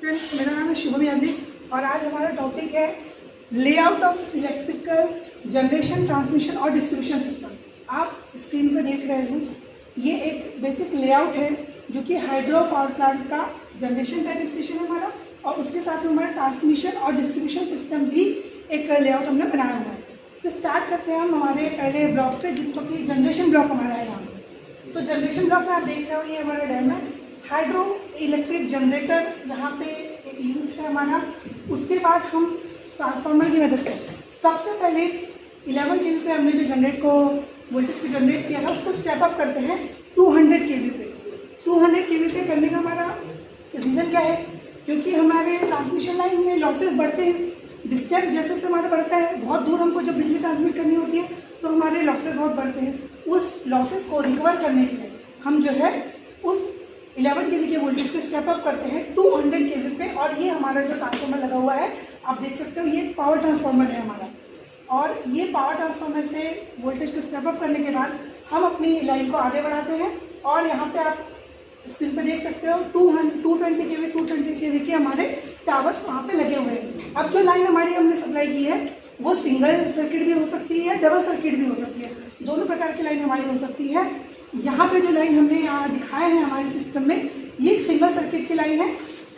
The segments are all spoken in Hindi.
फ्रेंड्स, मेरा नाम है शुभम यादव और आज हमारा टॉपिक है layout of electrical generation, transmission और डिस्ट्रीब्यूशन सिस्टम। आप स्क्रीन पर देख रहे हैं, ये एक बेसिक लेआउट है जो कि हाइड्रो पावर प्लांट का जनरेशन टाइप स्टेशन है हमारा, और उसके साथ में हमारा ट्रांसमिशन और डिस्ट्रीब्यूशन सिस्टम भी एक लेआउट हमने बनाया हुआ है। तो स्टार्ट करते हैं हम हमारे पहले ब्लॉक से, जिसको कि जनरेशन ब्लॉक हमारा है यहाँ पे। तो जनरेशन ब्लॉक में आप देख रहे हो, ये हमारा डैम है, हाइड्रो इलेक्ट्रिक जनरेटर यहाँ पे यूज है हमारा। उसके बाद हम ट्रांसफार्मर की मदद से सबसे पहले 11 kV पे हमने जो जनरेट को वोल्टेज को जनरेट किया है उसको स्टेप अप करते हैं 200 kV पे। 200 kV पे करने का हमारा रीज़न क्या है? क्योंकि हमारे ट्रांसमिशन लाइन में लॉसेस बढ़ते हैं, डिस्टेंस जैसे जैसे हमारा बढ़ता है, बहुत दूर हमको जब बिजली ट्रांसमिट करनी होती है तो हमारे लॉसेस बहुत बढ़ते हैं। उस लॉसेस को रिकवर करने के लिए हम जो है उस 11 kV के वोल्टेज को स्टेप अप करते हैं 200 kV पे। और ये हमारा जो ट्रांसफार्मर लगा हुआ है, आप देख सकते हो, ये पावर ट्रांसफार्मर है हमारा। और ये पावर ट्रांसफार्मर से वोल्टेज को स्टेप अप करने के बाद हम अपनी लाइन को आगे बढ़ाते हैं। और यहाँ पे आप स्क्रीन पे देख सकते हो 220 kV के हमारे टावर्स वहाँ पे लगे हुए हैं। अब जो लाइन हमारी हमने सप्लाई की है वो सिंगल सर्किट भी हो सकती है, डबल सर्किट भी हो सकती है, दोनों प्रकार की लाइन हमारी हो सकती है। यहाँ पे जो लाइन हमने यहाँ दिखाए हैं हमारे सिस्टम में, ये एक सिंगल सर्किट की लाइन है।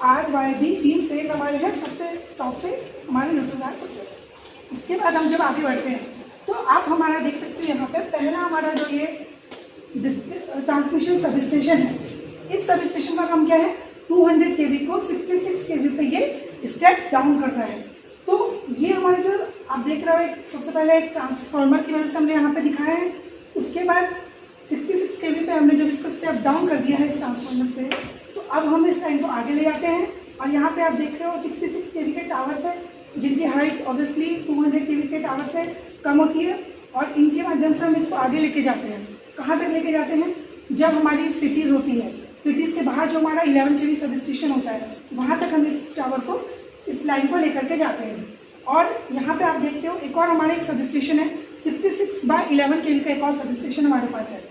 RYB 3 फेज हमारे हैं, सबसे टॉप पे हमारे न्यूट्रल वायर होते हैं। इसके बाद हम जब आगे बढ़ते हैं तो आप हमारा देख सकते हो, यहाँ पे पहला हमारा जो ये ट्रांसमिशन सब स्टेशन है, इस सब स्टेशन का काम क्या है? 200 kV को 66 kV पे ये स्टेप डाउन कर रहा है। तो ये हमारे जो आप देख रहे हो, सबसे पहले एक ट्रांसफार्मर की वजह से हमने यहाँ पे दिखाया है। उसके बाद 66 kV पे हमने जब इसको स्टेप डाउन कर दिया है इस ट्रांसफार्मर से, तो अब हम इस लाइन को आगे ले जाते हैं। और यहाँ पे आप देख रहे हो 66 kV के टावर से, जिनकी हाइट ऑब्वियसली 200 kV के टावर से कम होती है, और इनके माध्यम से हम इसको आगे लेके जाते हैं। कहाँ तक लेके जाते हैं? जब हमारी सिटीज़ होती है, सिटीज़ के बाहर जो हमारा 11 kV सब स्टेशन होता है, वहाँ तक हम इस टावर को, इस लाइन को लेकर के जाते हैं। और यहाँ पे आप देखते हो एक और हमारा एक सब स्टेशन है, 66/11 kV का एक और सब स्टेशन हमारे पास है।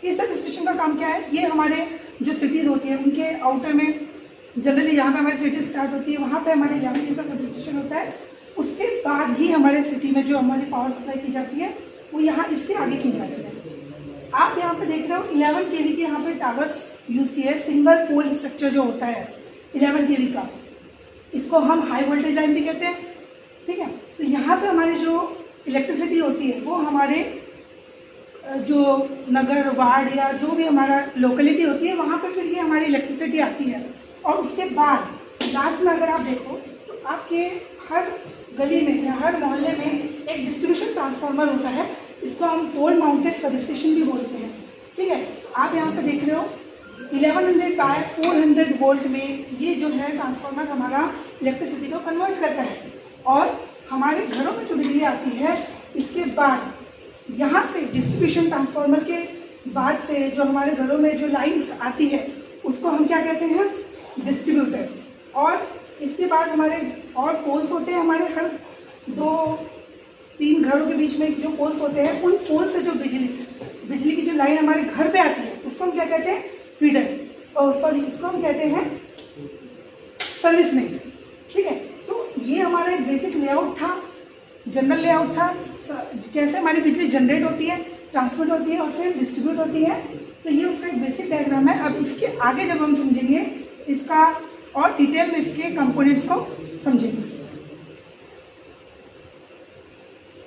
इस सब स्टेशन का काम क्या है? ये हमारे जो सिटीज़ होती है उनके आउटर में, जनरली जहाँ पे हमारी सिटी स्टार्ट होती है वहाँ पे हमारे 11 kV का सब स्टेशन होता है। उसके बाद ही हमारे सिटी में जो हमारी पावर सप्लाई की जाती है वो यहाँ इसके आगे की जाती है। आप यहाँ पे देख रहे हो 11 kV के यहाँ पे टावर्स यूज़ किए हैं, सिंगल पोल स्ट्रक्चर जो होता है 11 kV का, इसको हम हाई वोल्टेज लाइन भी कहते हैं, ठीक है। तो यहाँ से हमारी जो इलेक्ट्रिसिटी होती है वो हमारे जो नगर, वार्ड या जो भी हमारा लोकेलिटी होती है वहाँ पे फिर ये हमारी इलेक्ट्रिसिटी आती है। और उसके बाद लास्ट में अगर आप देखो तो आपके हर गली में या हर मोहल्ले में एक डिस्ट्रीब्यूशन ट्रांसफार्मर होता है, इसको हम पोल माउंटेड सब स्टेशन भी बोलते हैं, ठीक है। आप यहाँ पे देख रहे हो 1100/400 वोल्ट में ये जो है ट्रांसफार्मर हमारा इलेक्ट्रिसिटी को कन्वर्ट करता है। और हमारे घरों में जो बिजली आती है, इसके बाद यहाँ से डिस्ट्रीब्यूशन ट्रांसफार्मर के बाद से जो हमारे घरों में जो लाइन्स आती है उसको हम क्या कहते हैं? डिस्ट्रीब्यूटर। और इसके बाद हमारे और पोल्स होते हैं, हमारे हर 2-3 घरों के बीच में जो पोल्स होते हैं, उन पोल से जो बिजली की जो लाइन हमारे घर पे आती है उसको हम क्या कहते हैं? फीडर। इसको हम कहते हैं सर्विस मेन, ठीक है। तो ये हमारा एक बेसिक लेआउट था, जनरल लेआउट था, कैसे हमारी बिजली जनरेट होती है, ट्रांसमिट होती है और फिर डिस्ट्रीब्यूट होती है। तो ये उसका एक बेसिक डायग्राम है। अब इसके आगे जब हम समझेंगे इसका और डिटेल में इसके कंपोनेंट्स को समझेंगे।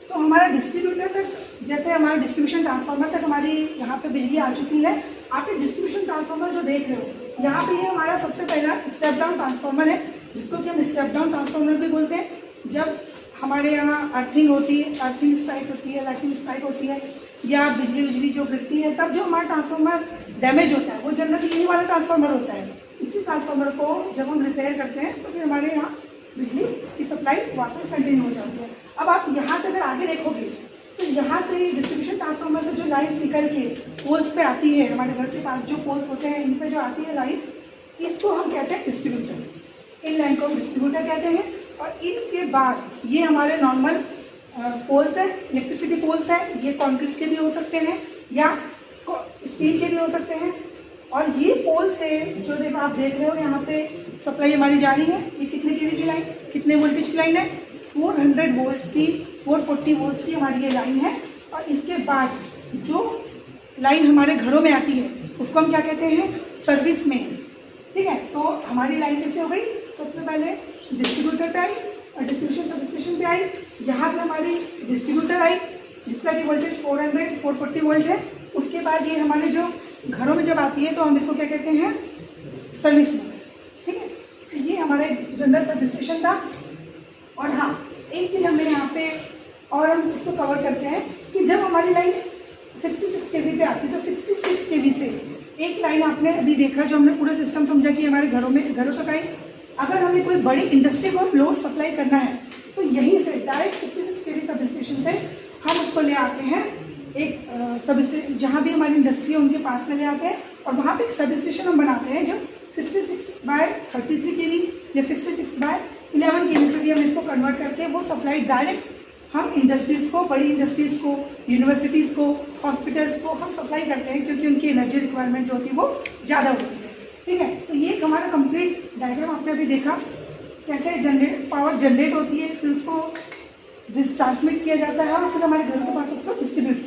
तो हमारा डिस्ट्रीब्यूटर तक, जैसे हमारा डिस्ट्रीब्यूशन ट्रांसफार्मर तक हमारी यहाँ पे बिजली आ चुकी है। आप ये डिस्ट्रीब्यूशन ट्रांसफार्मर जो देख रहे हो, यहाँ पे ये हमारा सबसे पहला स्टेप डाउन ट्रांसफार्मर है, जिसको कि हम स्टेप डाउन ट्रांसफार्मर भी बोलते हैं। जब हमारे यहाँ अर्थिंग होती है, अर्थिंग स्ट्राइक होती है, लाइटिंग स्ट्राइक होती है, या बिजली जो गिरती है, तब जो हमारा ट्रांसफार्मर डैमेज होता है वो जनरली यही वाला ट्रांसफार्मर होता है। इसी ट्रांसफार्मर को जब हम रिपेयर करते हैं तो फिर हमारे यहाँ बिजली की सप्लाई वापस कंटिन्यू हो जाती है। अब आप यहाँ से अगर आगे देखोगे तो यहाँ से डिस्ट्रीब्यूशन ट्रांसफार्मर से जो लाइन्स निकल के पोल्स पे आती है, हमारे घर के पास जो पोल्स होते हैं इन पे जो आती है लाइन्स, इसको हम कहते हैं डिस्ट्रीब्यूटर। इन लाइन को डिस्ट्रीब्यूटर कहते हैं। और इनके बाद ये हमारे नॉर्मल पोल्स है, इलेक्ट्रिसिटी पोल्स है, ये कॉन्क्रीट के भी हो सकते हैं या स्टील के भी हो सकते हैं, और ये पोल से जो देखो आप देख रहे हो यहाँ पे सप्लाई हमारी जा रही है। ये कितने केवी की लाइन, कितने वोल्टेज की लाइन है, 400 वोल्ट्स की, 440 वोल्ट्स की हमारी ये लाइन है। और इसके बाद जो लाइन हमारे घरों में आती है उसको हम क्या कहते हैं, सर्विस मेन्स। ठीक है, तो हमारी लाइन कैसे हो गई, सबसे पहले डिस्ट्रीब्यूटर पे आई और डिस्ट्रीब्यूशन सब स्टेशन पे आई। यहाँ से हमारी डिस्ट्रीब्यूटर आई जिसका कि वोल्टेज 440 वोल्ट है। उसके बाद ये हमारे जो घरों में जब आती है तो हम इसको क्या कहते हैं, सर्विस मेन। ठीक है, तो ये हमारे जनरल सब स्टेशन था। और हाँ, एक चीज़ हमें यहाँ पे और हम इसको कवर करते हैं कि जब हमारी लाइन 66 kV पे आती है तो 66 kV से एक लाइन आपने अभी देखा जो हमने पूरा सिस्टम समझा कि हमारे घरों तक आई। अगर हमें कोई बड़ी इंडस्ट्री को लोड सप्लाई करना है तो यहीं से डायरेक्ट 66 kV सब स्टेशन से हम उसको ले आते हैं एक सब स्टेशन, जहाँ भी हमारी इंडस्ट्री है उनके पास में ले आते हैं और वहाँ पे एक सब स्टेशन हम बनाते हैं जो 66/33 kV या 66/11 kV पे भी हम इसको कन्वर्ट करके वो सप्लाई डायरेक्ट हम इंडस्ट्रीज़ को, बड़ी इंडस्ट्रीज़ को, यूनिवर्सिटीज़ को, हॉस्पिटल्स को हम सप्लाई करते हैं क्योंकि उनकी एनर्जी रिक्वायरमेंट जो होती है वो ज़्यादा होती है। ठीक है, तो ये हमारा कंप्लीट डायग्राम आपने अभी देखा कैसे पावर जनरेट होती है, फिर उसको ट्रांसमिट किया जाता है और फिर हमारे घरों के पास उसको डिस्ट्रीब्यूट